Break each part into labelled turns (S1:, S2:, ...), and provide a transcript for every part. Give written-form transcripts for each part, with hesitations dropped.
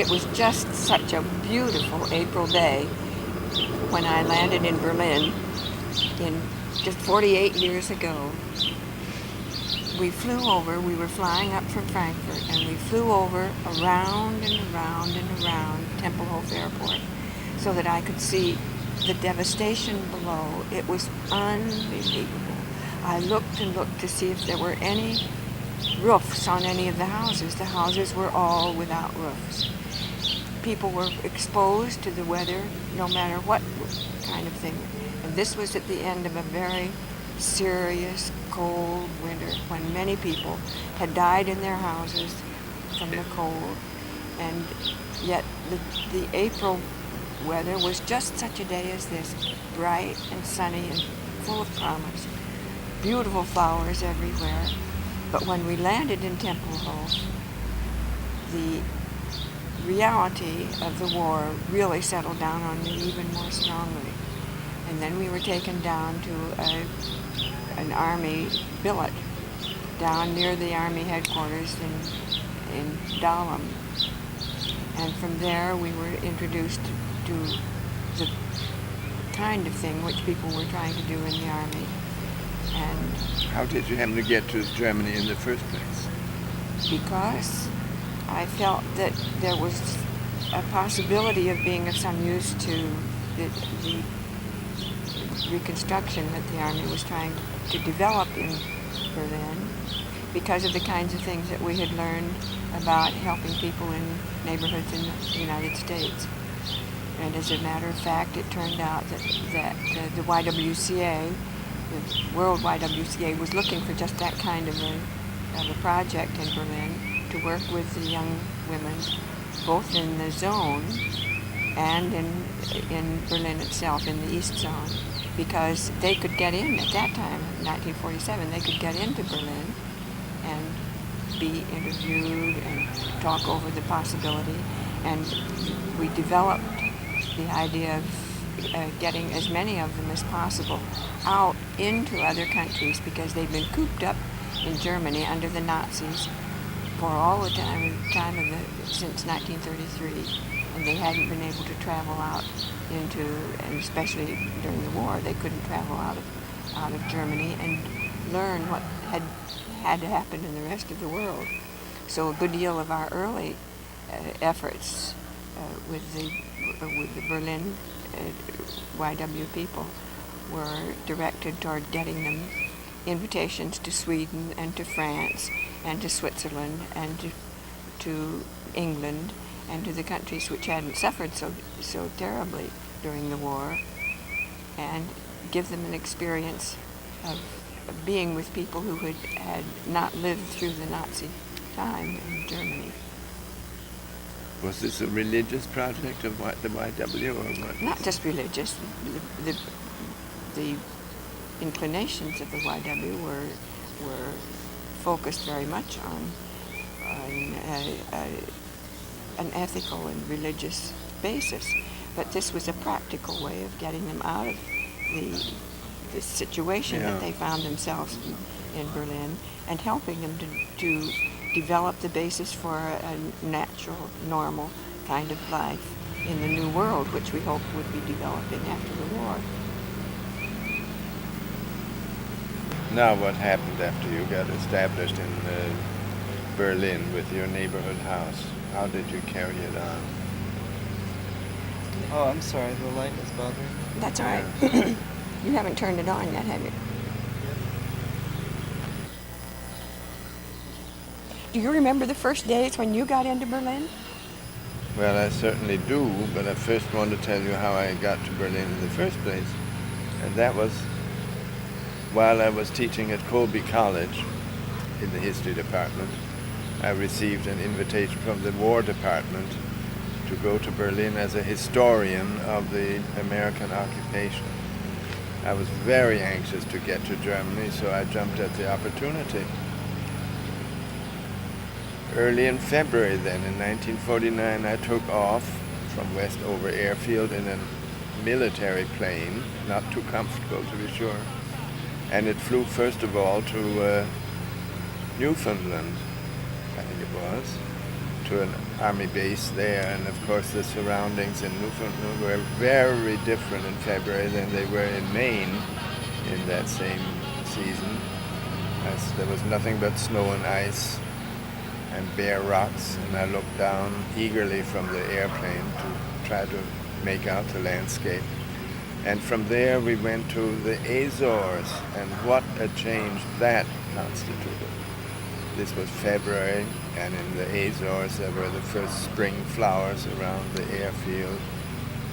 S1: It was just such a beautiful April day when I landed in Berlin in just 48 years ago. We were flying up from Frankfurt, and we flew over around and around and around Tempelhof Airport so that I could see the devastation below. It was unbelievable. I looked and looked to see if there were any roofs on any of the houses. The houses were all without roofs. People were exposed to the weather no matter what kind of thing. And this was at the end of a very serious cold winter when many people had died in their houses from the cold. And yet the April weather was just such a day as this, bright and sunny and full of promise. Beautiful flowers everywhere. But when we landed in Tempelhof, the reality of the war really settled down on me even more strongly. And then we were taken down to an army billet down near the army headquarters in Dahlem. And from there we were introduced to the kind of thing which people were trying to do in the army. And
S2: how did you happen to get to Germany in the first place?
S1: Because I felt that there was a possibility of being of some use to the reconstruction that the army was trying to develop in Berlin, because of the kinds of things that we had learned about helping people in neighborhoods in the United States. And as a matter of fact, it turned out that the YWCA, the World YWCA, was looking for just that kind of a project in Berlin to work with the young women, both in the zone and in Berlin itself, in the East Zone, because they could get in at that time, 1947, they could get into Berlin and be interviewed and talk over the possibility. And we developed the idea of getting as many of them as possible out into other countries, because they've been cooped up in Germany under the Nazis for all the time since 1933, and they hadn't been able to travel out into, and especially during the war, they couldn't travel out of Germany and learn what had to happen in the rest of the world. So a good deal of our early efforts with the Berlin YW people were directed toward getting them invitations to Sweden and to France and to Switzerland and to England and to the countries which hadn't suffered so terribly during the war, and give them an experience of being with people who had not lived through the Nazi time in Germany.
S2: Was this a religious project of the YW, or what?
S1: Not just religious. The inclinations of the YW were focused very much on an ethical and religious basis, but this was a practical way of getting them out of the situation that they found themselves in Berlin, and helping them to develop the basis for a natural, normal kind of life in the new world, which we hoped would be developing after the war.
S2: Now what happened after you got established in Berlin with your neighborhood house? How did you carry it on?
S3: Oh, I'm sorry, the light is bothering me.
S1: That's all right. You haven't turned it on yet, have you? Do you remember the first days when you got into Berlin?
S2: Well, I certainly do, but I first want to tell you how I got to Berlin in the first place. And that was while I was teaching at Colby College in the history department. I received an invitation from the War Department to go to Berlin as a historian of the American occupation. I was very anxious to get to Germany, so I jumped at the opportunity. Early in February then, in 1949, I took off from Westover Airfield in a military plane, not too comfortable to be sure, and it flew first of all to Newfoundland, I think it was, to an army base there, and of course the surroundings in Newfoundland were very different in February than they were in Maine in that same season. As there was nothing but snow and ice and bare rocks, and I looked down eagerly from the airplane to try to make out the landscape. And from there we went to the Azores, and what a change that constituted. This was February, and in the Azores there were the first spring flowers around the airfield.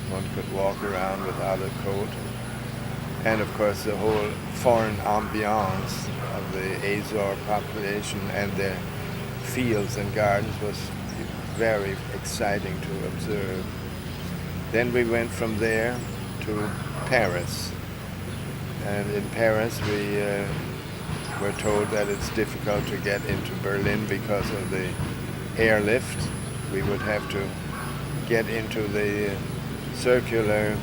S2: One could walk around without a coat. And of course the whole foreign ambiance of the Azore population and their fields and gardens was very exciting to observe. Then we went from there to Paris. And in Paris we were told that it's difficult to get into Berlin because of the airlift. We would have to get into the circular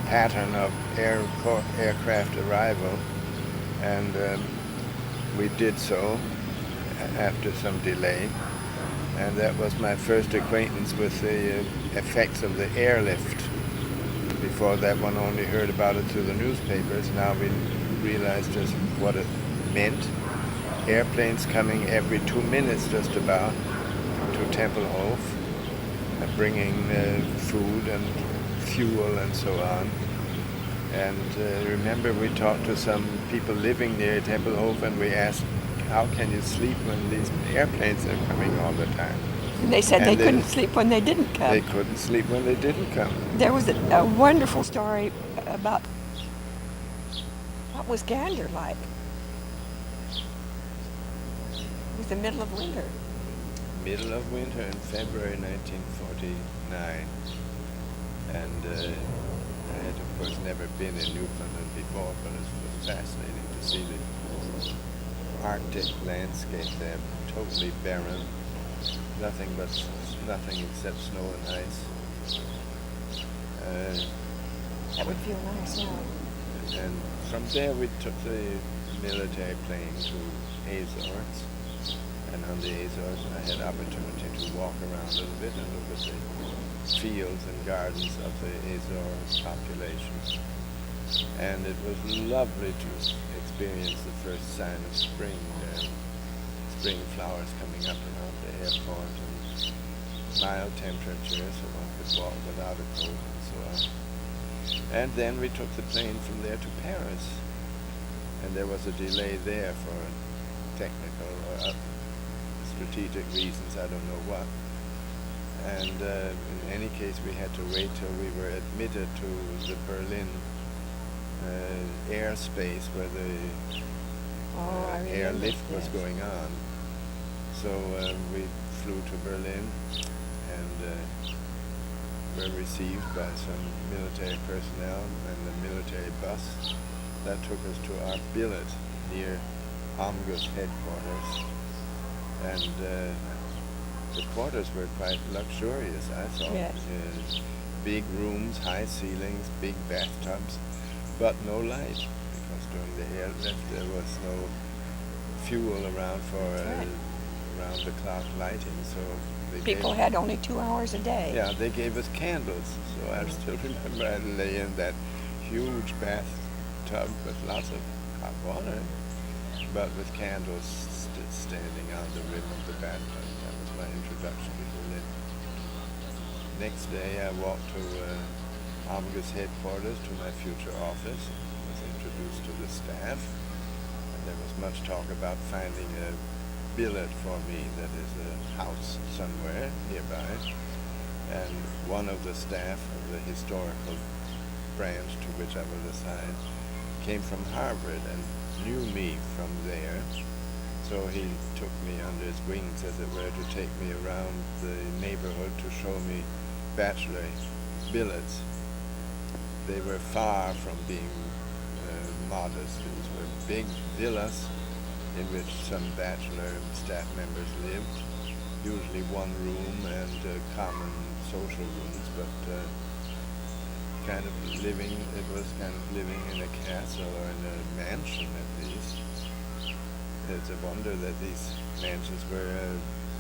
S2: pattern of aircraft arrival, and we did so after some delay. And that was my first acquaintance with the effects of the airlift. Before that, one only heard about it through the newspapers. Now we realized just what it meant. Airplanes coming every 2 minutes just about to Tempelhof, bringing food and fuel and so on. And remember, we talked to some people living near Tempelhof, and we asked, how can you sleep when these airplanes are coming all the time?
S1: And they said they couldn't sleep when they didn't come.
S2: They couldn't sleep when they didn't come.
S1: There was a wonderful story about what was Gander like. It was the middle of winter.
S2: Middle of winter in February 1949. And I had, of course, never been in Newfoundland before, but it was fascinating to see the Arctic landscape there, totally barren. Nothing except snow and ice.
S1: That would feel nice now.
S2: And from there we took the military plane to Azores. And on the Azores I had opportunity to walk around a little bit and look at the fields and gardens of the Azores population. And it was lovely to experience the first sign of spring. Spring flowers coming up around the airport, and mild temperatures, so one could walk without a coat and so on. And then we took the plane from there to Paris, and there was a delay there for technical or strategic reasons, I don't know what. And in any case, we had to wait till we were admitted to the Berlin airspace where the airlift was going on. So we flew to Berlin and were received by some military personnel and a military bus that took us to our billet near Omgus headquarters. And the quarters were quite luxurious, I thought.
S1: Yes.
S2: Big rooms, high ceilings, big bathtubs, but no light, because during the airlift there was no fuel around for round-the-clock lighting, so
S1: people had only 2 hours a day.
S2: Yeah, they gave us candles, so I still remember I lay in that huge bathtub with lots of hot water, but with candles standing on the rim of the bathtub. That was my introduction to Berlin. Next day I walked to Omgus headquarters, to my future office, and was introduced to the staff. And there was much talk about finding a billet for me, that is a house somewhere nearby. And one of the staff of the historical branch to which I was assigned came from Harvard and knew me from there. So he took me under his wings, as it were, to take me around the neighborhood to show me bachelor billets. They were far from being modest. These were big villas in which some bachelor staff members lived, usually one room and common social rooms, but kind of living, it was kind of living in a castle or in a mansion at least. It's a wonder that these mansions were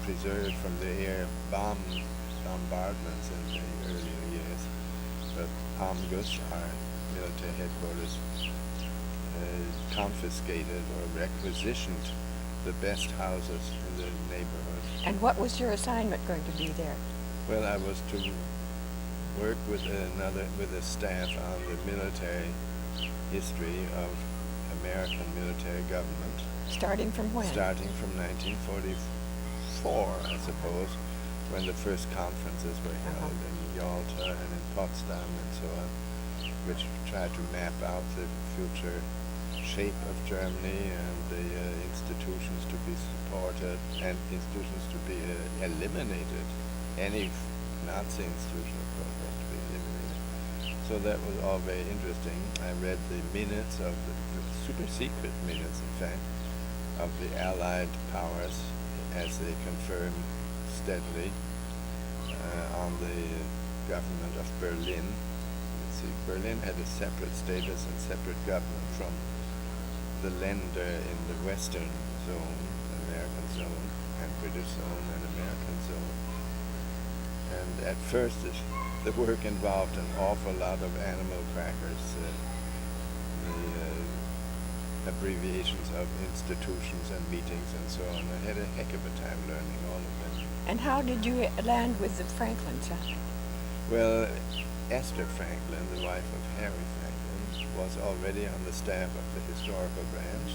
S2: preserved from the air bombardments in the earlier years. But Amgus, our military headquarters, confiscated or requisitioned the best houses in the neighborhood.
S1: And what was your assignment going to be there?
S2: Well, I was to work with a staff on the military history of American military government.
S1: Starting from when?
S2: Starting from 1944, I suppose, when the first conferences were held in Yalta and in Potsdam and so on, which tried to map out the future shape of Germany and the institutions to be supported and institutions to be eliminated. Any Nazi institution, of course, was to be eliminated. So that was all very interesting. I read the minutes of the super secret minutes, in fact, of the Allied powers as they confirmed steadily on the government of Berlin. See, Berlin had a separate status and separate government from the Länder in the Western zone, American zone, and British zone, and American zone. And at first, the work involved an awful lot of animal crackers, the abbreviations of institutions and meetings and so on. I had a heck of a time learning all of them.
S1: And how did you land with the Franklin side?
S2: Well, Esther Franklin, the wife of Harry Franklin, was already on the staff of the historical branch.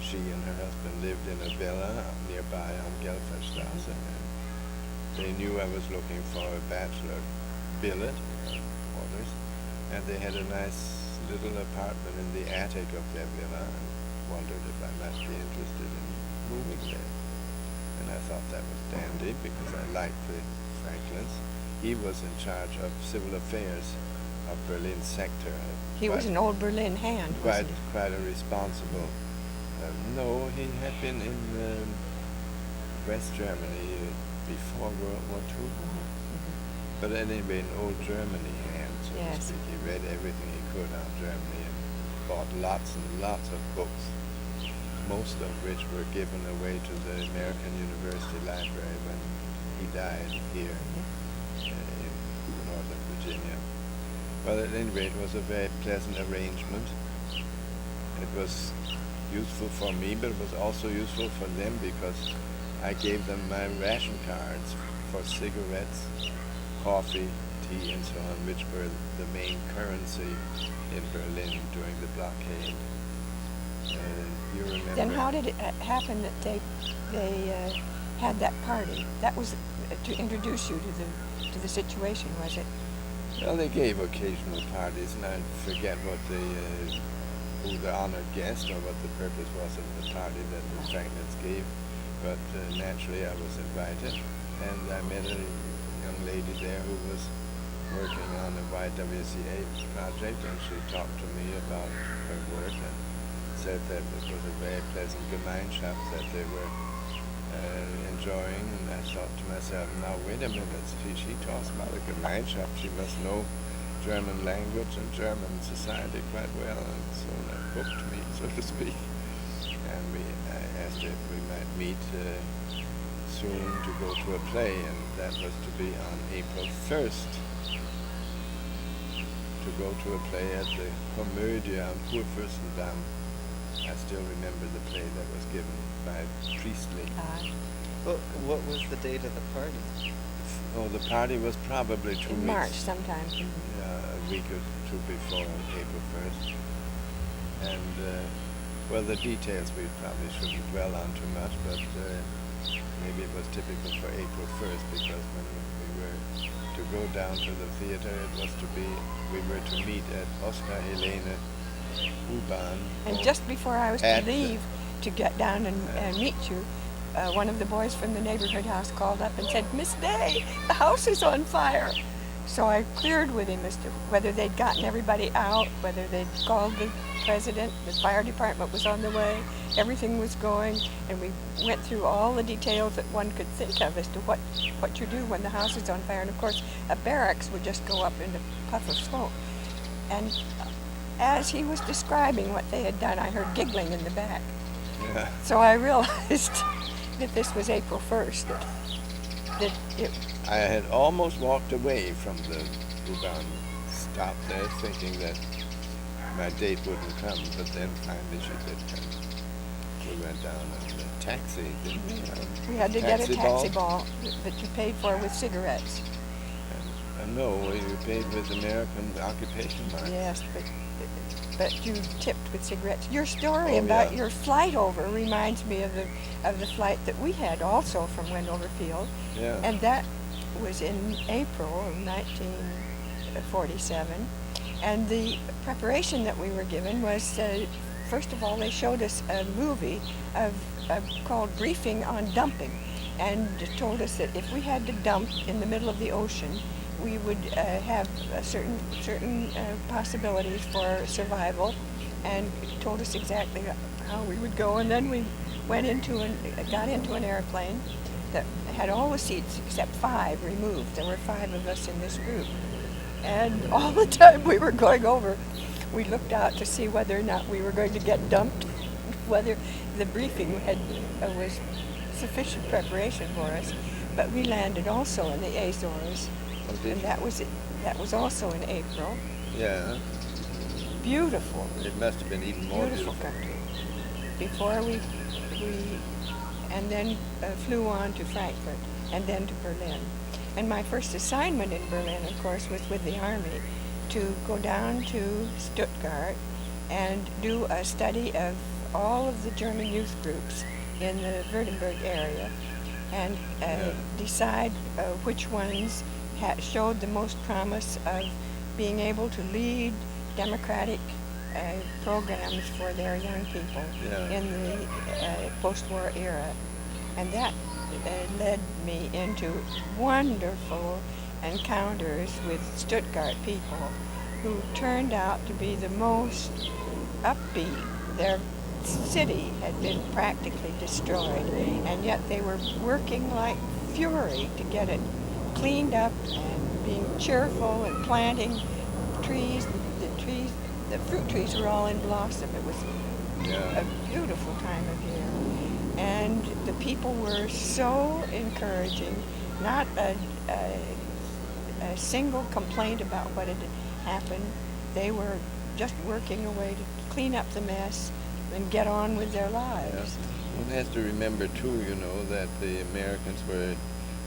S2: She and her husband lived in a villa nearby on Gelferstrasse, and they knew I was looking for a bachelor billet quarters, and they had a nice little apartment in the attic of their villa, and wondered if I might be interested in moving there. And I thought that was dandy because I liked the Franklins. He was in charge of civil affairs of Berlin sector.
S1: He was an old Berlin hand, wasn't he?
S2: Quite a responsible. No, he had been in West Germany before World War II. But anyway, an old Germany hand, so to speak. He read everything he could on Germany and bought lots and lots of books, most of which were given away to the American University Library when he died here in Northern Virginia. Well, at any rate, it was a very pleasant arrangement. It was useful for me, but it was also useful for them because I gave them my ration cards for cigarettes, coffee, tea, and so on, which were the main currency in Berlin during the blockade. You remember?
S1: Then how did it happen that they had that party? That was to introduce you to the situation, was it?
S2: Well, they gave occasional parties, and I forget what who the honored guest or what the purpose was of the party that the Franklins gave, but naturally I was invited, and I met a young lady there who was working on a YWCA project, and she talked to me about her work and said that it was a very pleasant Gemeinschaft that they were enjoying, and I thought to myself, now wait a minute, she talks about a Gemeinschaft, she must know German language and German society quite well, and so that hooked me, so to speak. And I asked her if we might meet soon to go to a play, and that was to be on April 1st, to go to a play at the Komödie am Kurfürstendamm. I still remember the play that was given by Priestley.
S3: Well, what was the date of the party?
S2: Oh, the party was probably 2 weeks.
S1: In March sometime.
S2: A week or two before April 1st. And, well, the details we probably shouldn't dwell on too much, but maybe it was typical for April 1st because when we were to go down to the theater, we were to meet at Oskar Helene U-Bahn.
S1: And just before I was to leave to get down and meet you, one of the boys from the neighborhood house called up and said, "Miss Day, the house is on fire." So I cleared with him as to whether they'd gotten everybody out, whether they'd called the president, the fire department was on the way, everything was going, and we went through all the details that one could think of as to what you do when the house is on fire. And of course, a barracks would just go up in a puff of smoke. And as he was describing what they had done, I heard giggling in the back.
S2: Yeah.
S1: So I realized shocked that this was April 1st. That it,
S2: I had almost walked away from the U-Bahn stop there, thinking that my date wouldn't come, but then finally she did come. We went down on the taxi, didn't we?
S1: we had to get a taxi
S2: ball.
S1: ball that you paid for with cigarettes.
S2: No, you paid with American occupation marks.
S1: Yes, but you tipped with cigarettes. Your story
S2: Oh,
S1: about
S2: yeah.
S1: your flight over reminds me of the flight that we had also from Wendover Field,
S2: Yeah.
S1: and that was in April of 1947. And the preparation that we were given was, first of all, they showed us a movie called Briefing on Dumping, and told us that if we had to dump in the middle of the ocean, we would have certain possibilities for survival, and told us exactly how we would go. And then we got into an airplane that had all the seats except 5 removed. There were 5 of us in this group, and all the time we were going over, we looked out to see whether or not we were going to get dumped, whether the briefing was sufficient preparation for us. But we landed also in the Azores.
S2: Oh, did
S1: And
S2: you?
S1: that was also in April.
S2: Yeah.
S1: Beautiful,
S2: It must have been even more
S1: beautiful
S2: beautiful.
S1: country. Before we and then flew on to Frankfurt and then to Berlin. And my first assignment in Berlin, of course, was with the Army, to go down to Stuttgart and do a study of all of the German youth groups in the Württemberg area, and decide which ones showed the most promise of being able to lead democratic programs for their young people in the post-war era. And that led me into wonderful encounters with Stuttgart people who turned out to be the most upbeat. Their city had been practically destroyed, and yet they were working like fury to get it cleaned up and being cheerful and planting trees. The fruit trees were all in blossom. It was a beautiful time of year. And the people were so encouraging, not a single complaint about what had happened. They were just working away to clean up the mess and get on with their lives.
S2: One has to remember too, that the Americans were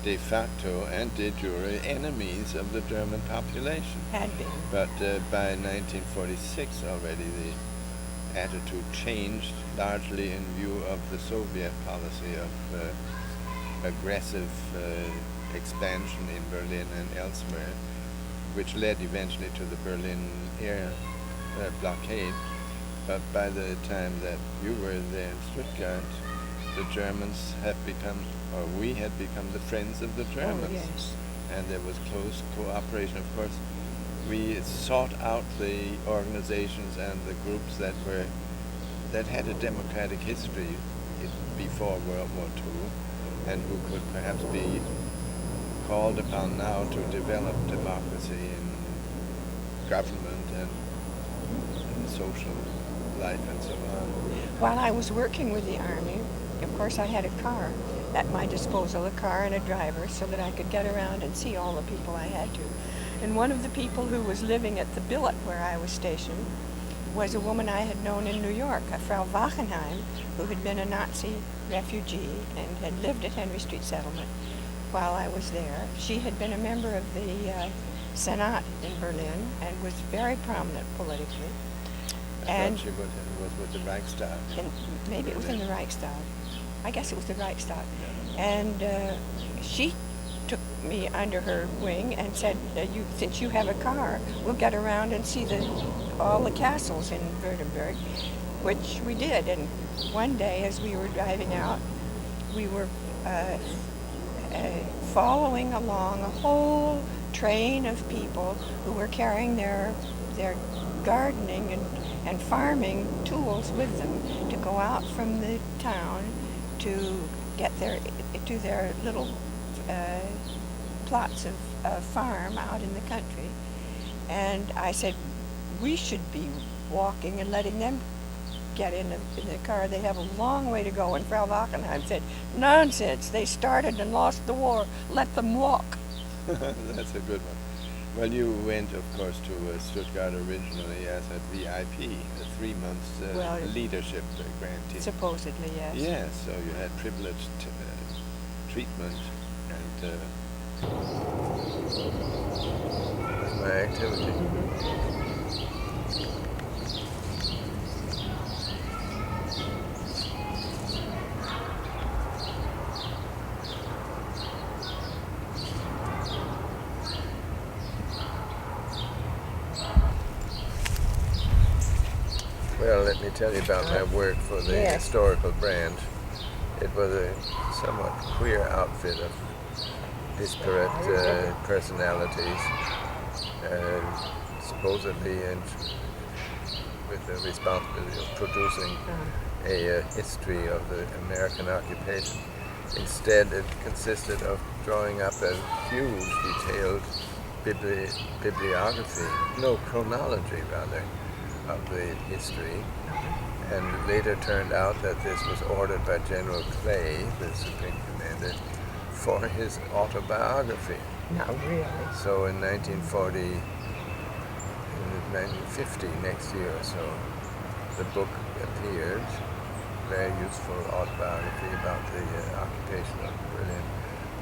S2: de facto and de jure enemies of the German population.
S1: Had been.
S2: But by 1946 already the attitude changed, largely in view of the Soviet policy of aggressive expansion in Berlin and elsewhere, which led eventually to the Berlin air blockade. But by the time that you were there in Stuttgart, the Germans we had become the friends of the Germans.
S1: Oh, yes.
S2: And there was close cooperation. Of course, we sought out the organizations and the groups that had a democratic history before World War II, and who could perhaps be called upon now to develop democracy in government and social life and so on.
S1: While I was working with the Army, of course I had a car at my disposal, a car and a driver, so that I could get around and see all the people I had to. And one of the people who was living at the billet where I was stationed was a woman I had known in New York, a Frau Wachenheim, who had been a Nazi refugee and had lived at Henry Street Settlement while I was there. She had been a member of the Senate in Berlin and was very prominent politically.
S2: I thought she was with the Reichstag.
S1: Maybe it was in the Reichstag. I guess it was the Reichstag. And she took me under her wing and said, since you have a car, we'll get around and see all the castles in Württemberg, which we did. And one day as we were driving out, we were following along a whole train of people who were carrying their gardening and farming tools with them to go out from the town to get to their little plots of farm out in the country. And I said, we should be walking and letting them get in the car. They have a long way to go. And Frau Wachenheim said, nonsense, they started and lost the war. Let them walk.
S2: That's a good one. Well, you went, of course, to Stuttgart originally as a VIP, a 3 months leadership grantee.
S1: Supposedly, yes.
S2: Yes, so you had privileged treatment, and that's my activity. Well, let me tell you about my work for the historical brand. It was a somewhat queer outfit of disparate personalities, supposedly and with the responsibility of producing a history of the American occupation. Instead, it consisted of drawing up a huge, detailed bibliography, no, chronology rather, of the history, and later turned out that this was ordered by General Clay, the Supreme Commander, for his autobiography.
S1: Not really.
S2: So in 1950, next year or so, the book appeared, very useful autobiography about the occupation of Berlin.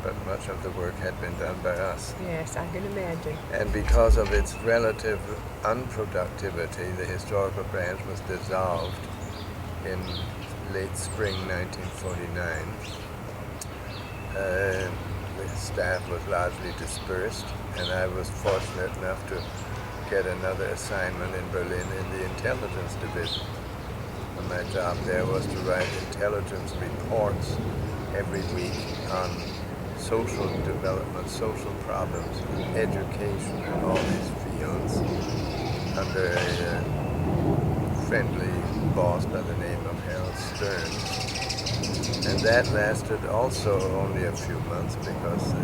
S2: But much of the work had been done by us.
S1: Yes, I can imagine.
S2: And because of its relative unproductivity, the historical branch was dissolved in late spring 1949. The staff was largely dispersed, and I was fortunate enough to get another assignment in Berlin in the intelligence division. And my job there was to write intelligence reports every week on social development, social problems, education, and all these fields under a friendly boss by the name of Harold Stern. And that lasted also only a few months because the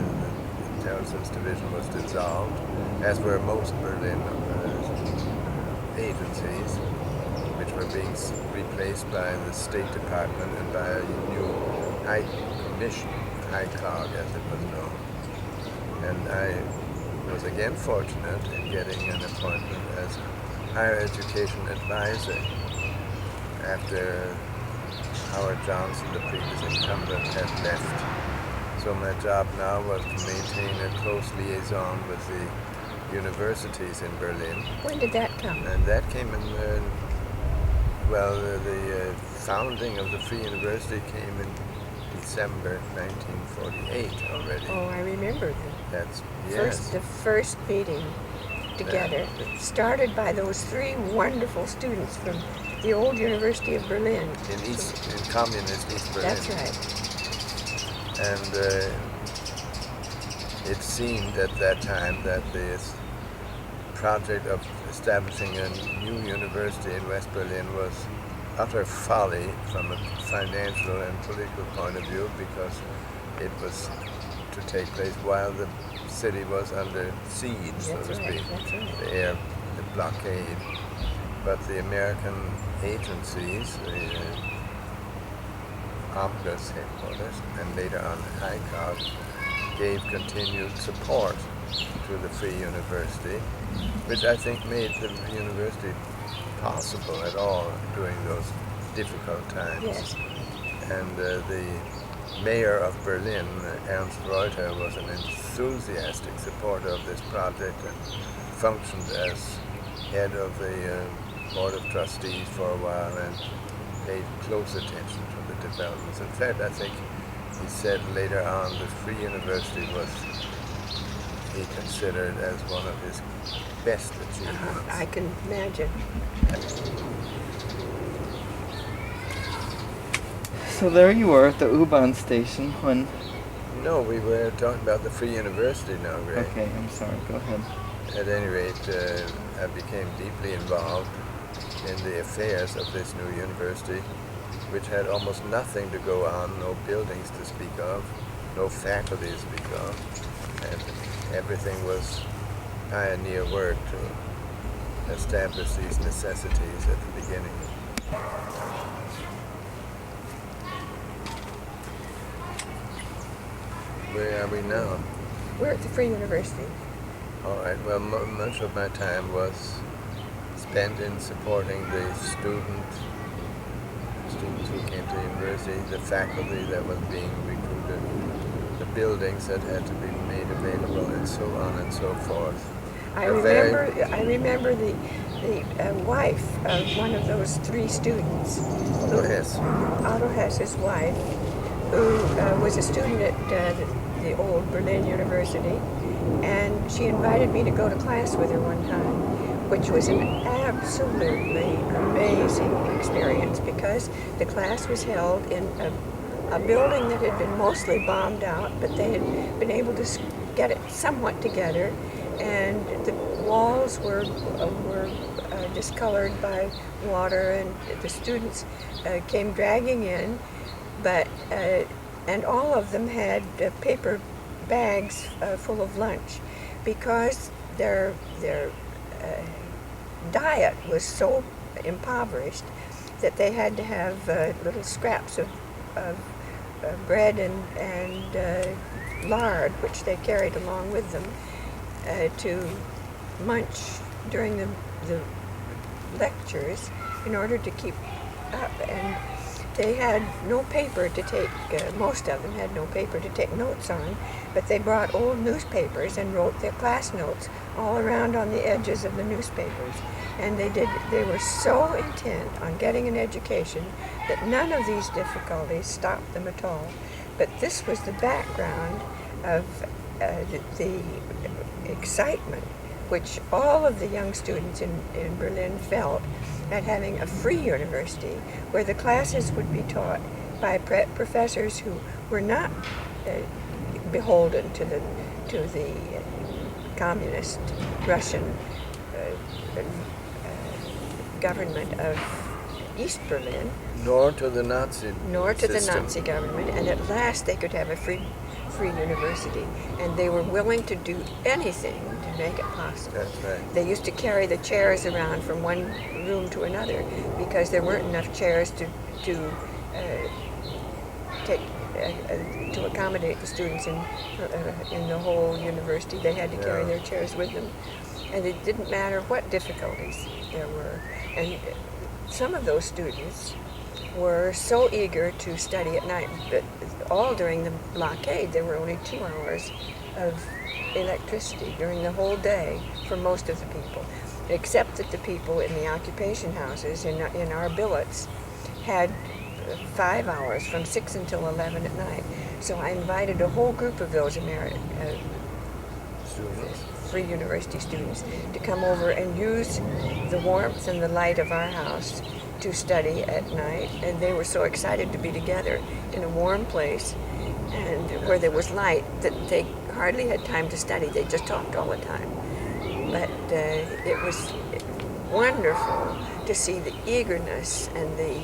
S2: intelligence division was dissolved, as were most Berlin agencies, which were being replaced by the State Department and by a new High Commission, High Cog as it was known. And I was again fortunate in getting an appointment as higher education advisor after Howard Johnson, the previous incumbent, had left. So my job now was to maintain a close liaison with the universities in Berlin.
S1: When did that come?
S2: And that came in, the founding of the Free University came in December 1948 already.
S1: Oh, I remember that.
S2: That's, yes.
S1: The first meeting together, started by those three wonderful students from the old University of Berlin.
S2: In communist East Berlin.
S1: That's right.
S2: And it seemed at that time that this project of establishing a new university in West Berlin was utter folly from a financial and political point of view, because it was to take place while the city was under siege, so to speak, the blockade. But the American agencies, the Omnibus headquarters, and later on High Cog, gave continued support to the Free University, which I think made the university possible at all during those difficult times.
S1: Yes.
S2: And the mayor of Berlin, Ernst Reuter, was an enthusiastic supporter of this project and functioned as head of the Board of Trustees for a while and paid close attention to the developments. In fact, I think he said later on the Free University was, he considered as one of his best achievements.
S1: I can imagine.
S4: So there you were at the U-Bahn station when...
S2: No, we were talking about the Free University now, Greg.
S4: Okay, I'm sorry, go ahead.
S2: At any rate, I became deeply involved in the affairs of this new university, which had almost nothing to go on, no buildings to speak of, no faculty to speak of, and everything was pioneer work to establish these necessities at the beginning. Where are we now?
S1: We're at the Free University.
S2: All right. Well, much of my time was spent in supporting the students who came to the university, the faculty that was being recruited, the buildings that had to be made available, and so on and so forth.
S1: I remember the wife of one of those three students.
S2: Otto Hess.
S1: Otto Hess's wife, who was a student at the old Berlin University, and she invited me to go to class with her one time, which was an absolutely amazing experience because the class was held in a building that had been mostly bombed out, but they had been able to get it somewhat together, and the walls were discolored by water, and the students came dragging in, but and all of them had paper bags full of lunch because their diet was so impoverished that they had to have little scraps of bread and lard, which they carried along with them to munch during the lectures in order to keep up. And they had no paper to take, most of them had no paper to take notes on, but they brought old newspapers and wrote their class notes all around on the edges of the newspapers. And they were so intent on getting an education that none of these difficulties stopped them at all. But this was the background of the excitement which all of the young students in Berlin felt at having a free university where the classes would be taught by professors who were not beholden to the communist Russian government of East Berlin,
S2: nor to the Nazi
S1: the Nazi government, and at last they could have a free university, and they were willing to do anything to make it possible.
S2: That's right.
S1: They used to carry the chairs around from one room to another because there weren't enough chairs to accommodate the students in the whole university. They had to carry their chairs with them, and it didn't matter what difficulties there were. And some of those students were so eager to study at night, but all during the blockade there were only 2 hours of electricity during the whole day for most of the people, except that the people in the occupation houses in our billets had 5 hours from 6 until 11 at night. So I invited a whole group of those free university students to come over and use the warmth and the light of our house to study at night, and they were so excited to be together in a warm place and where there was light that they hardly had time to study. They just talked all the time. But it was wonderful to see the eagerness and the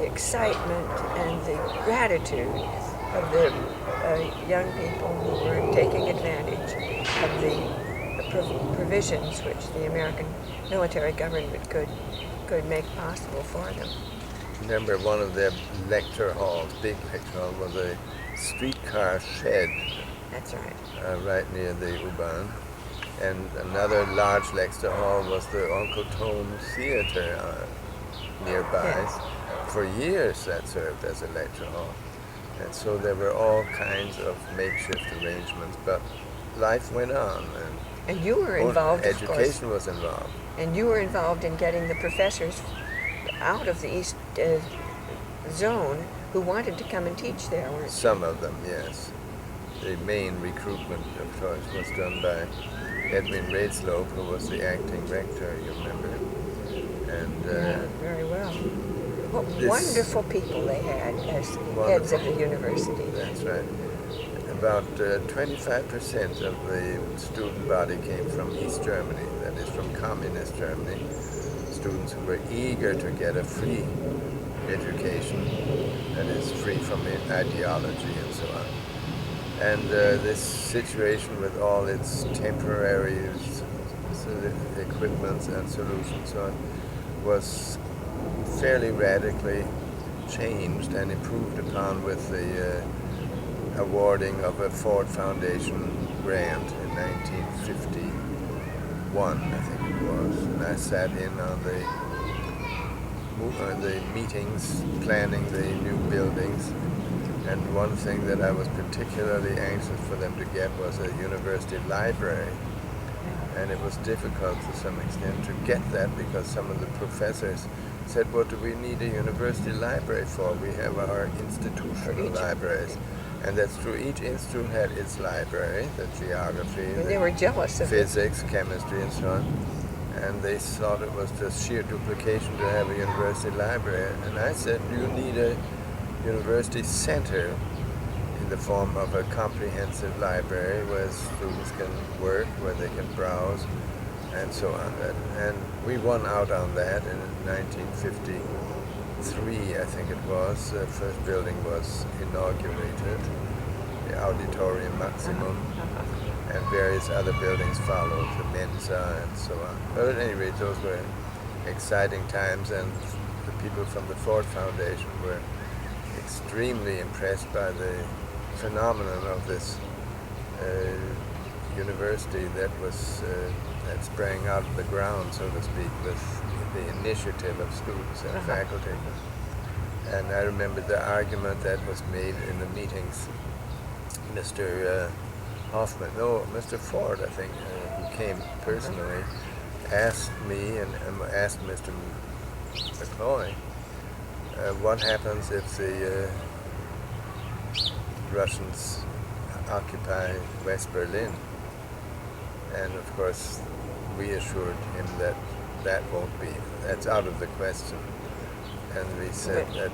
S1: excitement and the gratitude of the young people who were taking advantage of the provisions which the American military government could make possible for them.
S2: Remember, one of their lecture halls, big lecture hall, was a streetcar shed.
S1: That's right.
S2: Right near the U-Bahn. And another large lecture hall was the Uncle Tom's Theater nearby.
S1: Yes.
S2: For years that served as a lecture hall. And so there were all kinds of makeshift arrangements, but life went on.
S1: And you were involved, of course.
S2: Education was involved.
S1: And you were involved in getting the professors out of the East Zone who wanted to come and teach there, weren't you?
S2: Some of them, yes. The main recruitment, of course, was done by Edwin Raitslope, who was the acting rector, you remember. And
S1: yeah, very well. What wonderful people they had as heads of the university.
S2: That's right. About 25% of the student body came from East Germany, that is from communist Germany. Students who were eager to get a free education, that is free from ideology and so on. And this situation with all its temporary equipments and solutions so on was fairly radically changed and improved upon with the awarding of a Ford Foundation grant in 1951, I think it was. And I sat in on the meetings planning the new buildings. And one thing that I was particularly anxious for them to get was a university library. And it was difficult to some extent to get that because some of the professors said, what do we need a university library for? We have our institutional libraries. And that's true. Each institute had its library, the geography,
S1: They were jealous of it.
S2: physics, chemistry, and so on. And they thought it was just sheer duplication to have a university library. And I said, you need a university center in the form of a comprehensive library where students can work, where they can browse, and so on. And we won out on that in 1953, I think it was. The first building was inaugurated, the Auditorium Maximum, and various other buildings followed, the Mensa and so on. But at any rate, those were exciting times, and the people from the Ford Foundation were extremely impressed by the phenomenon of this university that sprang out of the ground, so to speak, with the initiative of students and faculty. And I remember the argument that was made in the meetings. Mr. Mr. Ford, I think, who came personally, asked me and asked Mr. McCloy, what happens if the Russians occupy West Berlin? And of course, we assured him that that's out of the question. And we said that,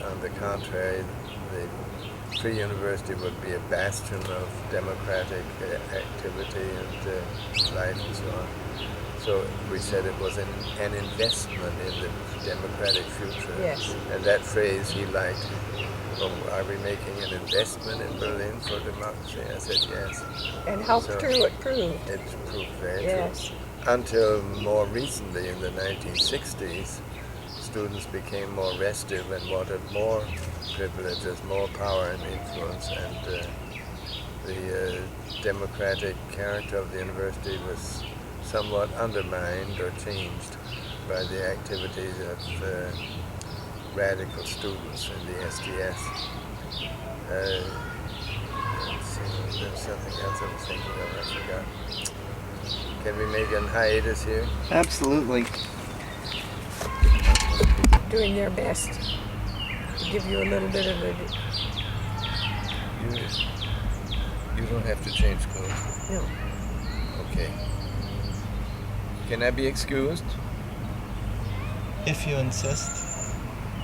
S2: on the contrary, the Free University would be a bastion of democratic activity and life and so on. So we said it was an investment in the democratic future.
S1: Yes.
S2: And that phrase he liked. Well, are we making an investment in Berlin for democracy? I said yes.
S1: And how true it proved.
S2: It proved very
S1: Yes.
S2: true. Until more recently, in the 1960s, students became more restive and wanted more privileges, more power and influence, and the democratic character of the university was somewhat undermined or changed by the activities of radical students in the SDS. Let's see, there's something else I was thinking of, I forgot. Can we make a hiatus here?
S4: Absolutely.
S1: Doing their best to give you a little bit of a...
S2: You don't have to change clothes.
S1: No.
S2: Okay. Can I be excused?
S3: If you insist.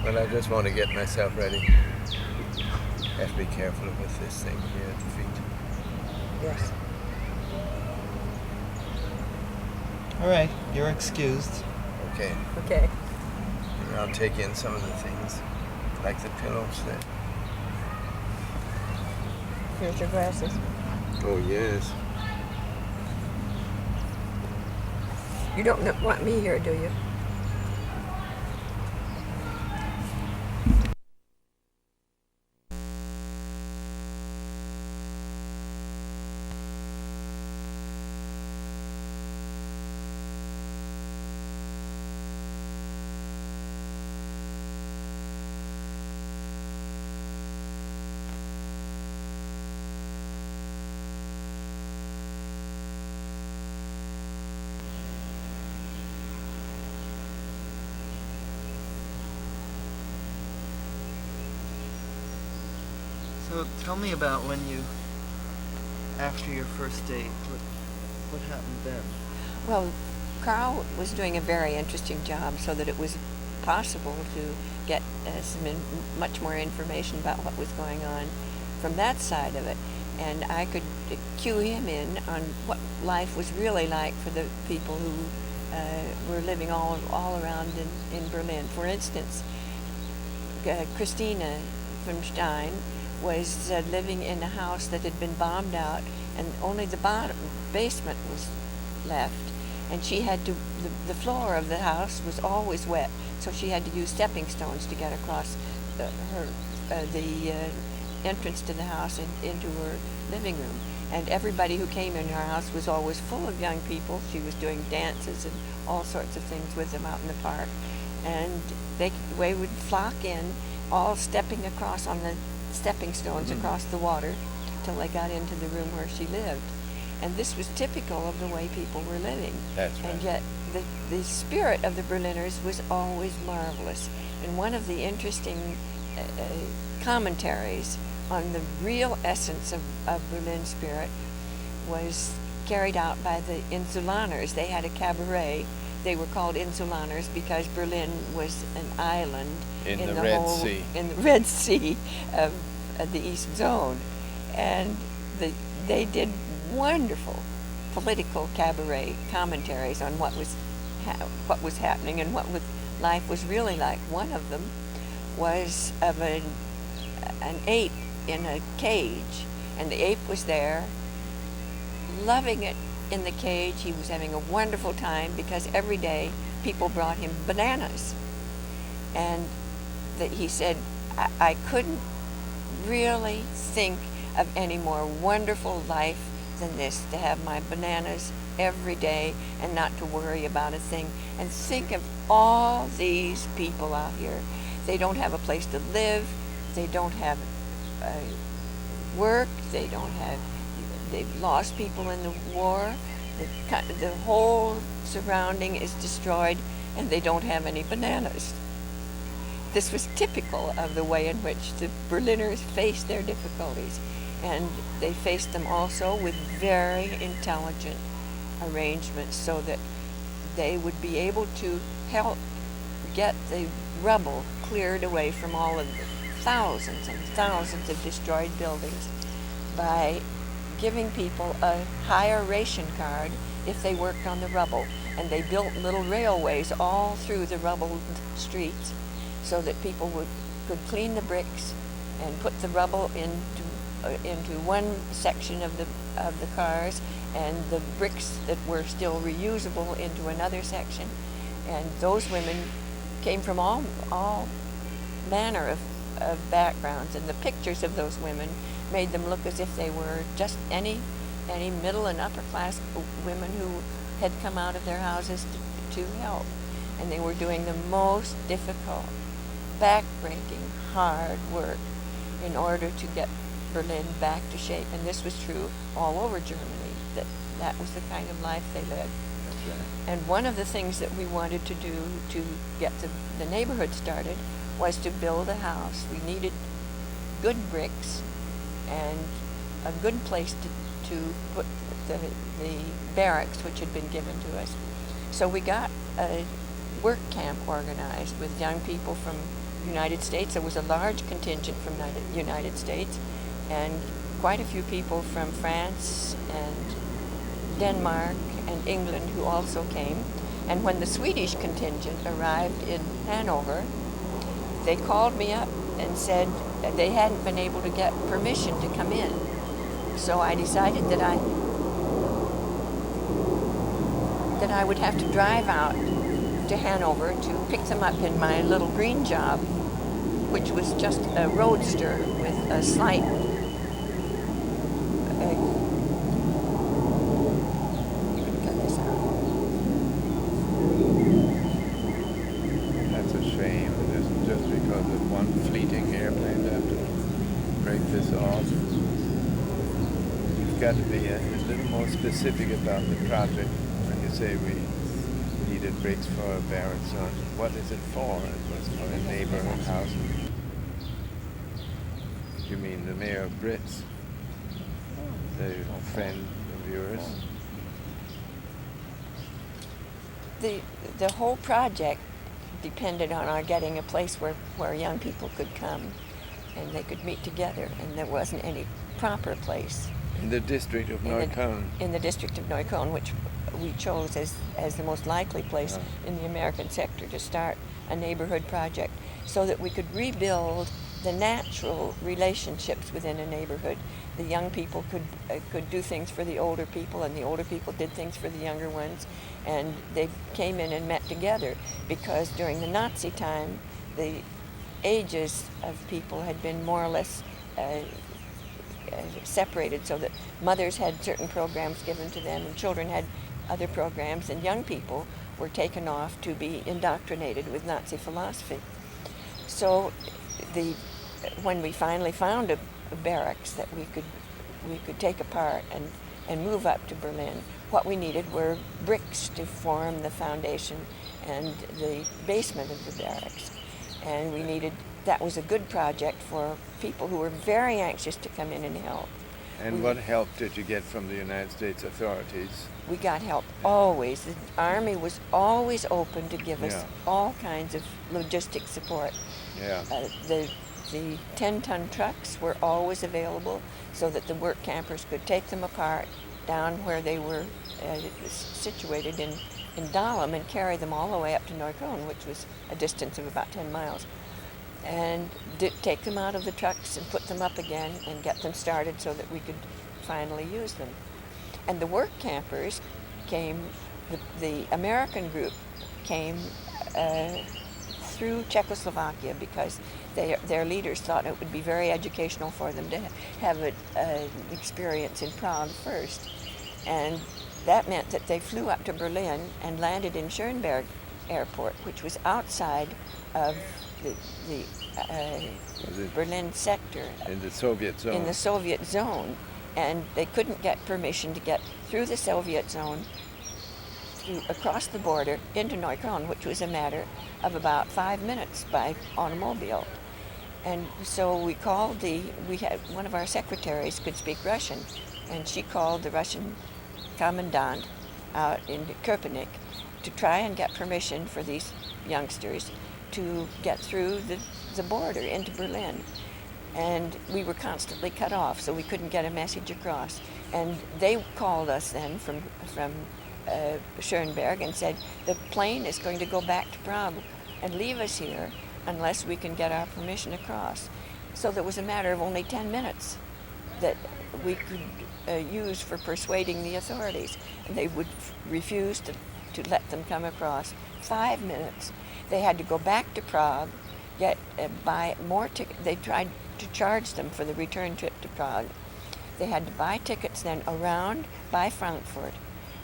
S2: Well, I just want to get myself ready. Have to be careful with this thing here at the feet.
S1: Yes.
S3: All right, you're excused.
S2: Okay.
S1: Okay.
S2: And I'll take in some of the things, like the pillows there.
S1: Here's your glasses.
S2: Oh, yes.
S1: You don't want me here, do you?
S4: So tell me about after your first date, what happened then?
S1: Well, Carl was doing a very interesting job so that it was possible to get much more information about what was going on from that side of it. And I could cue him in on what life was really like for the people who were living all around in Berlin. For instance, Christina from Stein was living in a house that had been bombed out, and only the basement was left. and she had to, the floor of the house was always wet, so she had to use stepping stones to get across the entrance to the house and into her living room. And everybody who came in her house was always full of young people. She was doing dances and all sorts of things with them out in the park. And they would flock in, all stepping across on the stepping stones across the water till they got into the room where she lived. And this was typical of the way people were living.
S2: That's right.
S1: And yet the spirit of the Berliners was always marvelous. And one of the interesting commentaries on the real essence of Berlin spirit was carried out by the Insulaners. They had a cabaret. They were called Insulaners because Berlin was an island
S2: in the Red Sea.
S1: In the Red Sea of the East Zone. And they did wonderful political cabaret commentaries on what was happening and what life was really like. One of them was of an ape in a cage, and the ape was there loving it in the cage. He was having a wonderful time because every day people brought him bananas, and he said, I couldn't really think of any more wonderful life than this, to have my bananas every day and not to worry about a thing. And think of all these people out here. They don't have a place to live, they don't have work, they've lost people in the war, the whole surrounding is destroyed, and they don't have any bananas. This was typical of the way in which the Berliners faced their difficulties, and they faced them also with very intelligent arrangements so that they would be able to help get the rubble cleared away from all of the thousands and thousands of destroyed buildings by giving people a higher ration card if they worked on the rubble. And they built little railways all through the rubble streets so that people could clean the bricks and put the rubble into one section of the cars, and the bricks that were still reusable into another section. And those women came from all manner of backgrounds, and the pictures of those women made them look as if they were just any middle and upper class women who had come out of their houses to help. And they were doing the most difficult, back-breaking, hard work in order to get Berlin back to shape. And this was true all over Germany, that was the kind of life they led.
S2: That's right.
S1: And one of the things that we wanted to do to get the neighborhood started was to build a house. We needed good bricks and a good place to put the barracks which had been given to us. So we got a work camp organized with young people from the United States. There was a large contingent from the United States and quite a few people from France and Denmark and England who also came. And when the Swedish contingent arrived in Hanover, they called me up and said they hadn't been able to get permission to come in. So I decided that I would have to drive out to Hanover to pick them up in my little green job, which was just a roadster with a slight
S2: That's a shame. Just because of one fleeting airplane, they have to break this off. You've got to be a little more specific about the project when you say we needed bricks for a barracks. On what is it for? It was for a neighborhood house. You mean the mayor of Brits? The friend of yours?
S1: The whole project depended on our getting a place where young people could come and they could meet together, and there wasn't any proper place.
S2: In the district of Neukölln.
S1: In the district of Neukölln, which we chose as the most likely place in the American sector to start a neighborhood project so that we could rebuild the natural relationships within a neighborhood. The young people could do things for the older people, and the older people did things for the younger ones, and they came in and met together, because during the Nazi time, the ages of people had been more or less separated, so that mothers had certain programs given to them and children had other programs, and young people were taken off to be indoctrinated with Nazi philosophy. So when we finally found a barracks that we could take apart and move up to Berlin, what we needed were bricks to form the foundation and the basement of the barracks. And that was a good project for people who were very anxious to come in and help.
S2: And what help did you get from the United States authorities?
S1: We got help always. The Army was always open to give us all kinds of logistic support.
S2: Yeah.
S1: The 10-ton trucks were always available, so that the work campers could take them apart down where they were situated in Dahlem and carry them all the way up to Neukölln, which was a distance of about 10 miles. And take them out of the trucks and put them up again and get them started so that we could finally use them. And the work campers came, the American group came through Czechoslovakia, because their leaders thought it would be very educational for them to have an experience in Prague first. And that meant that they flew up to Berlin and landed in Schönberg Airport, which was outside of the Berlin sector.
S2: In the Soviet zone.
S1: In the Soviet zone. And they couldn't get permission to get through the Soviet zone, across the border into Neukölln, which was a matter of about 5 minutes by automobile. And so we had one of our secretaries could speak Russian, and she called the Russian commandant out in Köpenick to try and get permission for these youngsters to get through the border into Berlin. And we were constantly cut off, so we couldn't get a message across. And they called us then from Schönberg and said, the plane is going to go back to Prague and leave us here unless we can get our permission across. So there was a matter of only 10 minutes that we could use for persuading the authorities. And they would refuse to let them come across. 5 minutes. They had to go back to Prague, buy more tickets. They tried to charge them for the return trip to Prague. They had to buy tickets then around by Frankfurt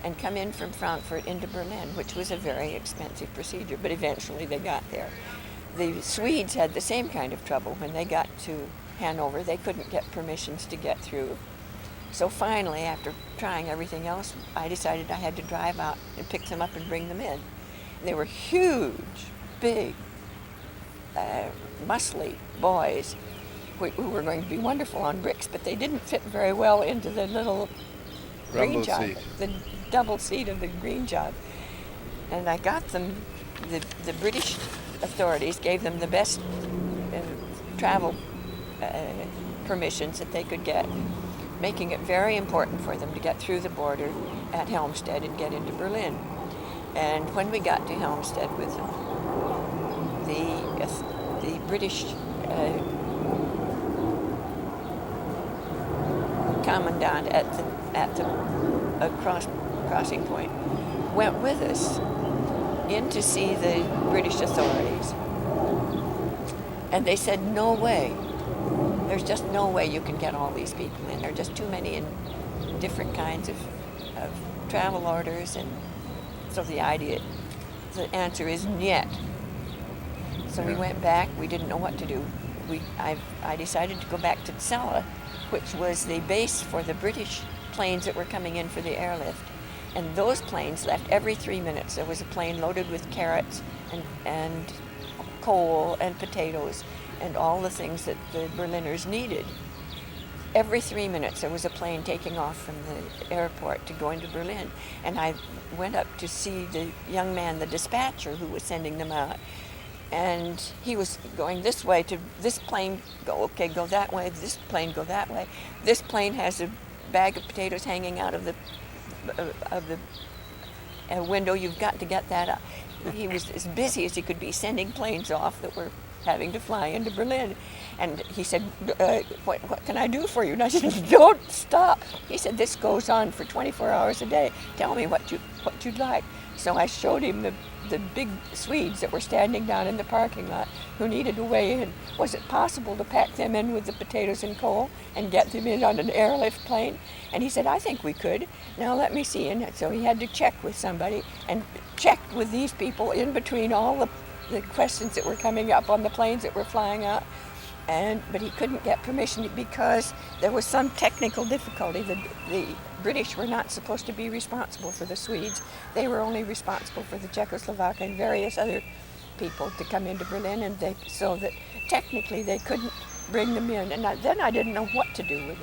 S1: and come in from Frankfurt into Berlin, which was a very expensive procedure, but eventually they got there. The Swedes had the same kind of trouble. When they got to Hanover, they couldn't get permissions to get through. So finally, after trying everything else, I decided I had to drive out and pick them up and bring them in. They were huge, big, muscly boys who were going to be wonderful on bricks, but they didn't fit very well into the little green job, the double seat of the green job. And I got them, the British authorities gave them the best travel permissions that they could get, making it very important for them to get through the border at Helmstedt and get into Berlin. And when we got to Helmstedt with them, the British commandant at the crossing point went with us in to see the British authorities. And they said, no way. There's just no way you can get all these people in. There are just too many in different kinds of travel orders. And so the answer is niet. So we went back. We didn't know what to do. I decided to go back to Celle, which was the base for the British planes that were coming in for the airlift. And those planes left every 3 minutes. There was a plane loaded with carrots and coal and potatoes and all the things that the Berliners needed. Every 3 minutes there was a plane taking off from the airport to go into Berlin. And I went up to see the young man, the dispatcher, who was sending them out. And he was going this way to this plane, go that way, this plane, go that way. This plane has a bag of potatoes hanging out of the window. You've got to get that up. He was as busy as he could be sending planes off that having to fly into Berlin. And he said, what can I do for you? And I said, don't stop. He said, this goes on for 24 hours a day. Tell me what you'd like. So I showed him the big Swedes that were standing down in the parking lot who needed a way in. Was it possible to pack them in with the potatoes and coal and get them in on an airlift plane? And he said, I think we could. Now let me see. And so he had to check with somebody and check with these people in between all the questions that were coming up on the planes that were flying out. But he couldn't get permission because there was some technical difficulty. The British were not supposed to be responsible for the Swedes. They were only responsible for the Czechoslovak and various other people to come into Berlin, and so that technically they couldn't bring them in. And then I didn't know what to do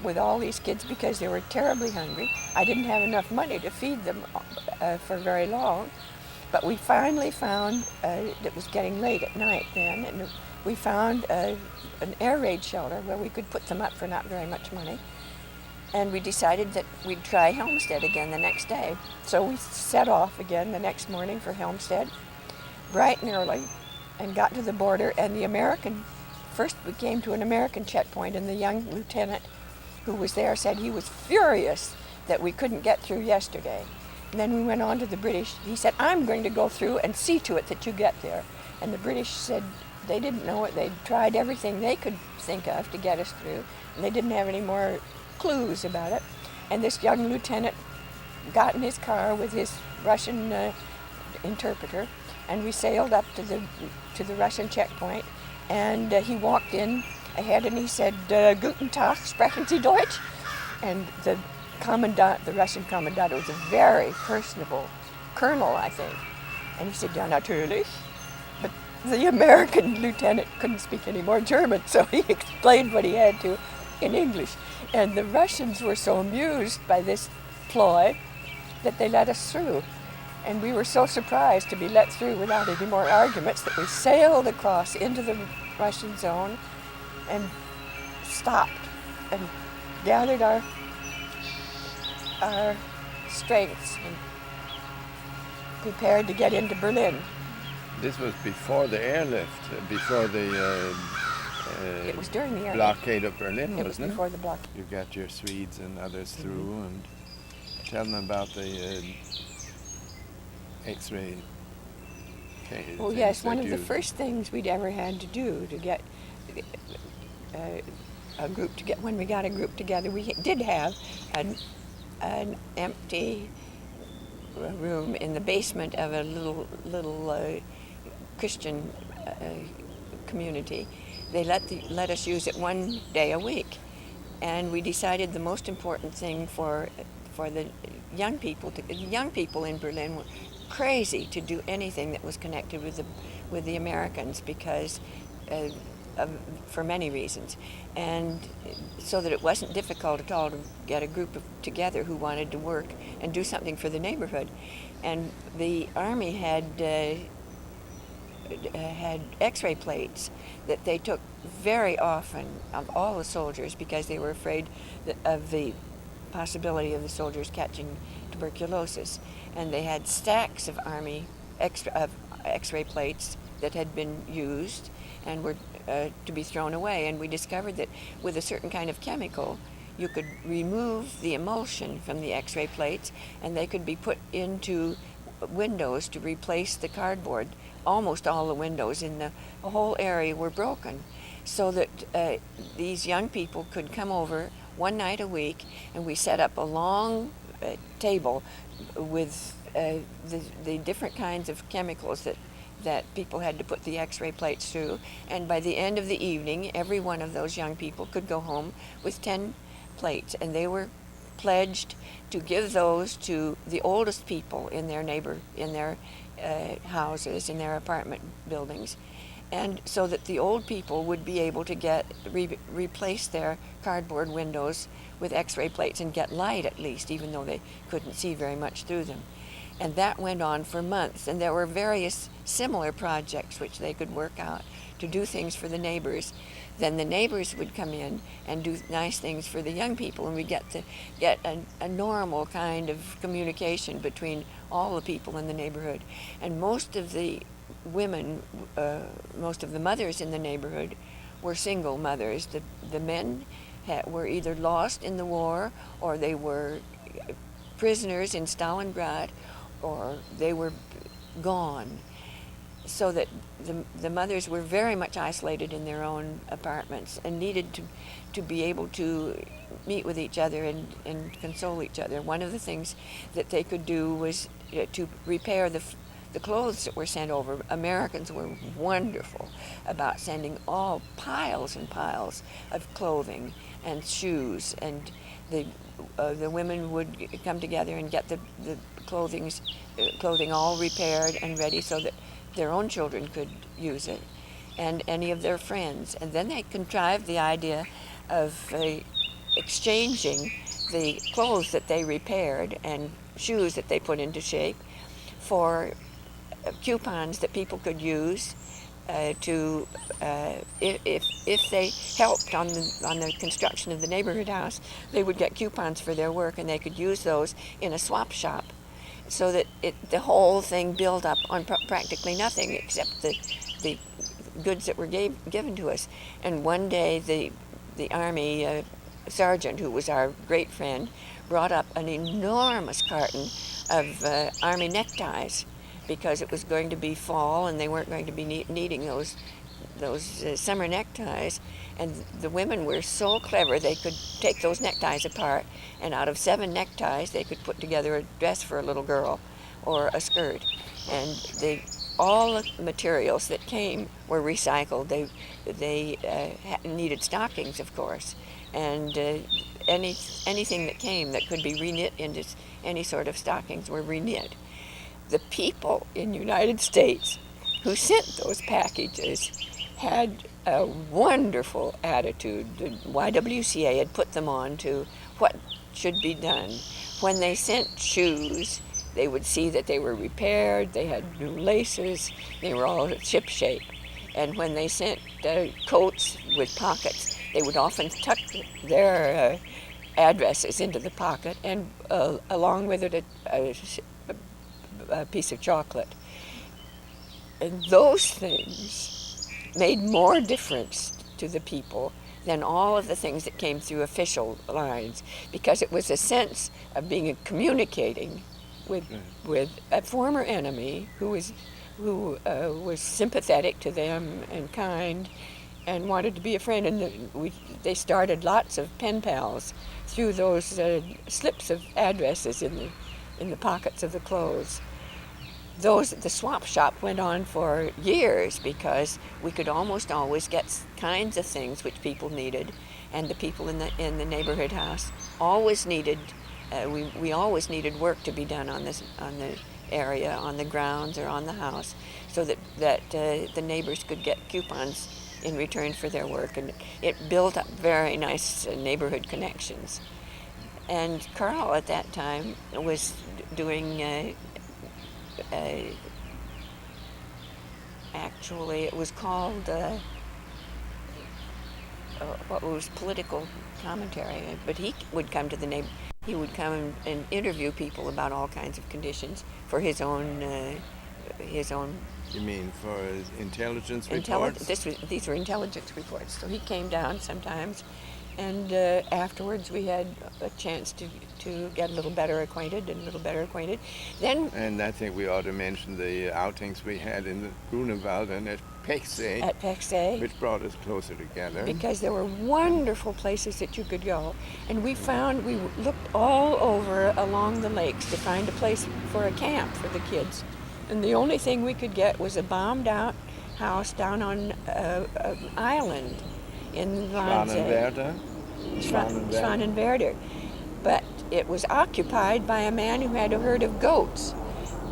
S1: with all these kids because they were terribly hungry. I didn't have enough money to feed them for very long. But we finally found, it was getting late at night then, and we found an air raid shelter where we could put them up for not very much money. And we decided that we'd try Helmstedt again the next day. So we set off again the next morning for Helmstedt, bright and early, and got to the border. And first we came to an American checkpoint, and the young lieutenant who was there said he was furious that we couldn't get through yesterday. And then we went on to the British. He said, I'm going to go through and see to it that you get there. And the British said they didn't know it. They'd tried everything they could think of to get us through, and they didn't have any more clues about it. And this young lieutenant got in his car with his Russian interpreter, and we sailed up to the Russian checkpoint. And he walked in ahead, and he said, "Guten Tag, sprechen Sie Deutsch?" And the commandant, the Russian commandant, was a very personable colonel, I think. And he said, "Ja, natürlich." But the American lieutenant couldn't speak any more German, so he explained what he had to in English. And the Russians were so amused by this ploy that they let us through. And we were so surprised to be let through without any more arguments that we sailed across into the Russian zone and stopped and gathered our strengths and prepared to get into Berlin.
S2: This was before the airlift, before the
S1: It was during the airlift.
S2: blockade of Berlin,
S1: It was
S2: wasn't it?
S1: before the blockade.
S2: You got your Swedes and others through, and tell them about the X-ray.
S1: Oh yes, one of the first things we'd ever had to do to get a group together. When we got a group together, we did have an empty room in the basement of a little Christian community. They let us use it one day a week, and we decided the most important thing for the young people in Berlin were crazy to do anything that was connected with the Americans because for many reasons, and so that it wasn't difficult at all to get a group together who wanted to work and do something for the neighborhood. And the Army had X-ray plates that they took very often of all the soldiers because they were afraid of the possibility of the soldiers catching tuberculosis. And they had stacks of Army X-ray plates that had been used and were to be thrown away. And we discovered that with a certain kind of chemical, you could remove the emulsion from the X-ray plates, and they could be put into windows to replace the cardboard. Almost all the windows in the whole area were broken, so that these young people could come over one night a week, and we set up a long table with the different kinds of chemicals that people had to put the X-ray plates through. And by the end of the evening, every one of those young people could go home with 10 plates, and they were pledged to give those to the oldest people in their houses, in their apartment buildings, and so that the old people would be able to replace their cardboard windows with X-ray plates and get light at least, even though they couldn't see very much through them. And that went on for months, and there were various similar projects which they could work out to do things for the neighbors. Then the neighbors would come in and do nice things for the young people, and we get a normal kind of communication between all the people in the neighborhood. And most of the women, most of the mothers in the neighborhood, were single mothers. The men were either lost in the war, or they were prisoners in Stalingrad, or they were gone. So that the mothers were very much isolated in their own apartments and needed to be able to meet with each other and console each other. One of the things that they could do was to repair the clothes that were sent over. Americans were wonderful about sending all piles and piles of clothing and shoes, and the women would come together and get the clothing all repaired and ready so that their own children could use it, and any of their friends. And then they contrived the idea of exchanging the clothes that they repaired and shoes that they put into shape for coupons that people could use if they helped on the construction of the neighborhood house. They would get coupons for their work, and they could use those in a swap shop, so that the whole thing built up on practically nothing except the goods that were given to us. And one day the Army sergeant, who was our great friend, brought up an enormous carton of Army neckties, because it was going to be fall and they weren't going to be needing those summer neckties. And the women were so clever, they could take those neckties apart, and out of 7 neckties they could put together a dress for a little girl or a skirt. And all the materials that came were recycled. They needed stockings, of course, and anything that came that could be reknit into any sort of stockings were reknit. The people in the United States who sent those packages had a wonderful attitude. The YWCA had put them on to what should be done. When they sent shoes, they would see that they were repaired, they had new laces, they were all ship-shape. And when they sent coats with pockets, they would often tuck their addresses into the pocket, and along with it a piece of chocolate. And those things made more difference to the people than all of the things that came through official lines, because it was a sense of communicating with a former enemy who was sympathetic to them and kind and wanted to be a friend. And they started lots of pen pals through those slips of addresses in the pockets of the clothes. The swap shop went on for years, because we could almost always get kinds of things which people needed, and the people in the neighborhood house always needed. We always needed work to be done on the area, on the grounds, or on the house, so that the neighbors could get coupons in return for their work, and it built up very nice neighborhood connections. And Carl at that time was doing. Actually, it was called what was political commentary. But he would come to he would come and interview people about all kinds of conditions for his own.
S2: You mean for intelligence reports?
S1: These were intelligence reports. So he came down sometimes, and afterwards we had a chance to get a little better acquainted. And
S2: I think we ought to mention the outings we had in the Grunewald and at Pexay, which brought us closer together.
S1: Because there were wonderful places that you could go. And we looked all over along the lakes to find a place for a camp for the kids. And the only thing we could get was a bombed out house down on an island in Schwanenwerder. But it was occupied by a man who had a herd of goats.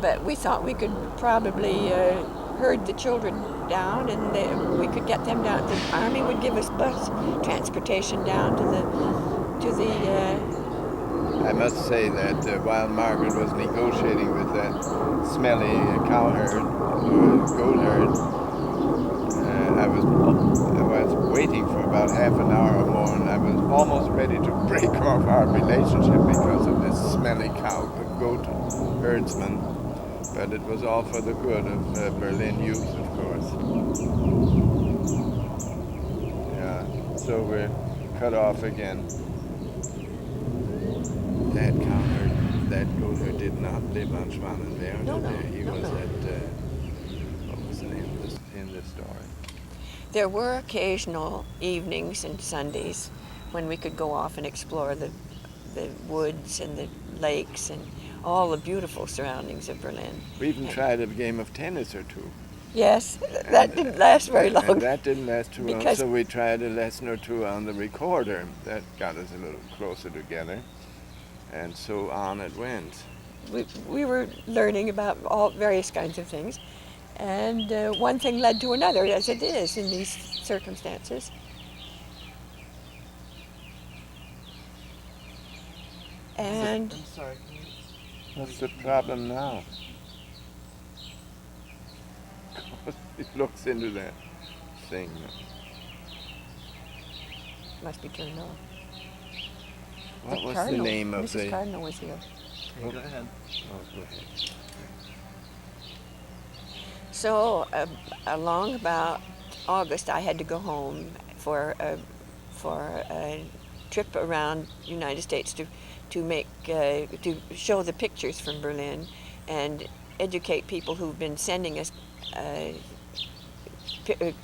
S1: But we thought we could probably herd the children down, and we could get them down. The Army would give us bus transportation down to the
S2: I must say that while Margaret was negotiating with that smelly cow herd, or goat herd, I was waiting for about half an hour or more, and I was almost ready to break off our relationship because of this smelly goat herdsman. But it was all for the good of Berlin youth, of course. Yeah, so we're cut off again. That counter, that owner did not live on Schwanenberg.
S1: No, no,
S2: He
S1: no,
S2: was
S1: no.
S2: at, what was the name of this in the story?
S1: There were occasional evenings and Sundays when we could go off and explore the woods and the lakes and all the beautiful surroundings of Berlin.
S2: We even tried a game of tennis or two.
S1: Yes, that didn't last very long.
S2: And that didn't last too long,
S1: Because-
S2: so we tried a lesson or two on the recorder. That got us a little closer together. And so on it went.
S1: We were learning about all various kinds of things, and one thing led to another, as it is in these circumstances. And
S4: I'm sorry, can you...
S2: What's the problem now? He looks into that thing.
S1: must be turned on.
S2: What was
S1: Cardinal,
S2: the name of
S1: Mrs.
S2: the...
S1: Cardinal was here.
S4: Okay, go ahead.
S2: Oh, go ahead.
S1: So along about August, I had to go home for a trip around the United States to show the pictures from Berlin and educate people who've been sending us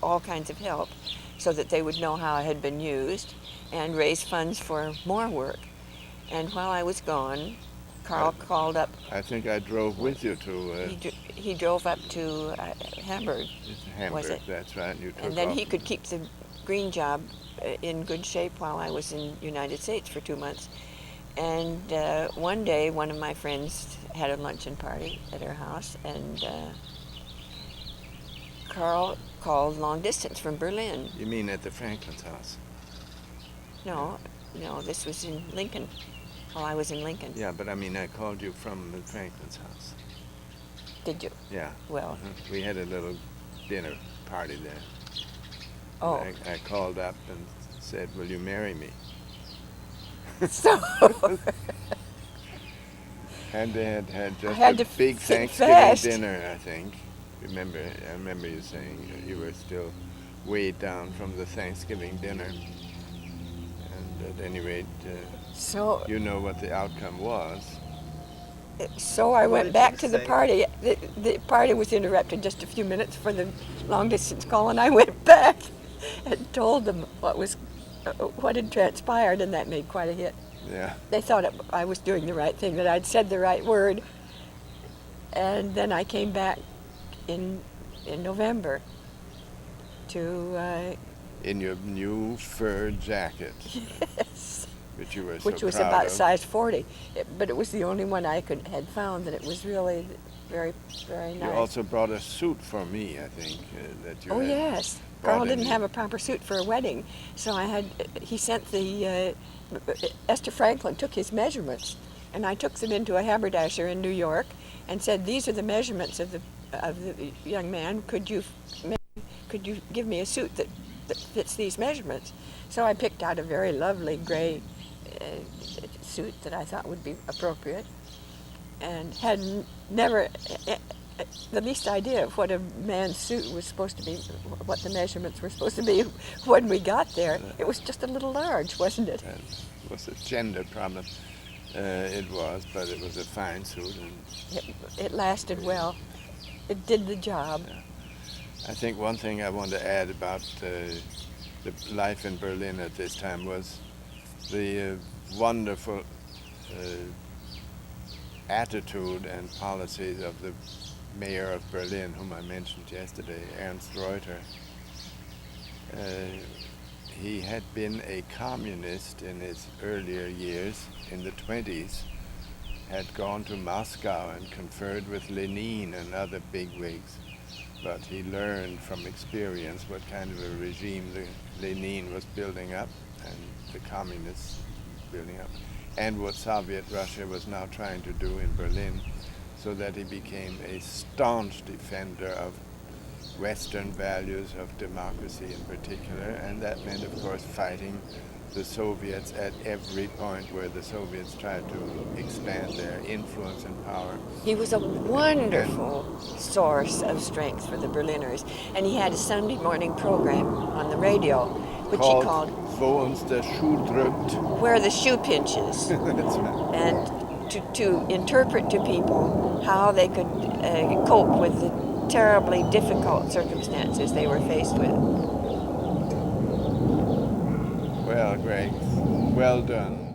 S1: all kinds of help so that they would know how it had been used and raise funds for more work. And while I was gone, Carl called up.
S2: I think I drove with you to
S1: He drove up to Hamburg,
S2: Hamburg.
S1: was it?
S2: That's right. And you took
S1: and then
S2: off.
S1: he could keep the green job in good shape while I was in the United States for 2 months. And one day, one of my friends had a luncheon party at her house, and Carl called long distance from Berlin.
S2: You mean at the Franklin's house?
S1: No, this was in Lincoln, while I was in Lincoln.
S2: Yeah, but I mean, I called you from the Franklin's house.
S1: Did you?
S2: Yeah.
S1: Well,
S2: We had a little dinner party there.
S1: oh,
S2: I called up and said, "Will you marry me?"
S1: so
S2: And they had just
S1: had
S2: a
S1: to
S2: big
S1: think
S2: Thanksgiving
S1: fast.
S2: dinner, I think. I remember you saying you were still weighed down from the Thanksgiving dinner. And at any rate,
S1: so
S2: you know what the outcome was.
S1: So I
S3: What
S1: went
S3: did
S1: back
S3: you
S1: to the
S3: say?
S1: party. The party was interrupted just a few minutes for the long distance call, and I went back and told them what had transpired, and that made quite a hit.
S2: Yeah.
S1: They thought I was doing the right thing, that I'd said the right word. And then I came back in November to
S2: In your new fur jacket,
S1: yes,
S2: which you were so
S1: which was
S2: proud
S1: about
S2: of.
S1: size 40, but it was the only one I had found that it was really very, very nice.
S2: You also brought a suit for me, I think, that you
S1: Oh
S2: had
S1: yes,
S2: brought
S1: Carl
S2: in
S1: didn't
S2: you.
S1: have a proper suit for a wedding, so he sent the Esther Franklin took his measurements, and I took them into a haberdasher in New York, and said, "These are the measurements of the young man. Could you give me a suit that fits these measurements?" So I picked out a very lovely gray suit that I thought would be appropriate, and had never the least idea of what a man's suit was supposed to be, what the measurements were supposed to be when we got there. It was just a little large, wasn't it?
S2: It was a gender problem. It was, but it was a fine suit. And
S1: It lasted well. It did the job.
S2: I think one thing I want to add about the life in Berlin at this time was the wonderful attitude and policies of the mayor of Berlin, whom I mentioned yesterday, Ernst Reuter. He had been a communist in his earlier years, in the 20s, had gone to Moscow and conferred with Lenin and other bigwigs, but he learned from experience what kind of a regime Lenin was building up and the communists building up, and what Soviet Russia was now trying to do in Berlin, so that he became a staunch defender of Western values, of democracy in particular, and that meant, of course, fighting the Soviets at every point where the Soviets tried to expand their influence and power.
S1: He was a wonderful source of strength for the Berliners, and he had a Sunday morning program on the radio, which he called
S2: Wo uns der Schuh drückt.
S1: Where the Shoe Pinches,
S2: That's right.
S1: and to interpret to people how they could cope with the terribly difficult circumstances they were faced with.
S2: Well, Greg, well done.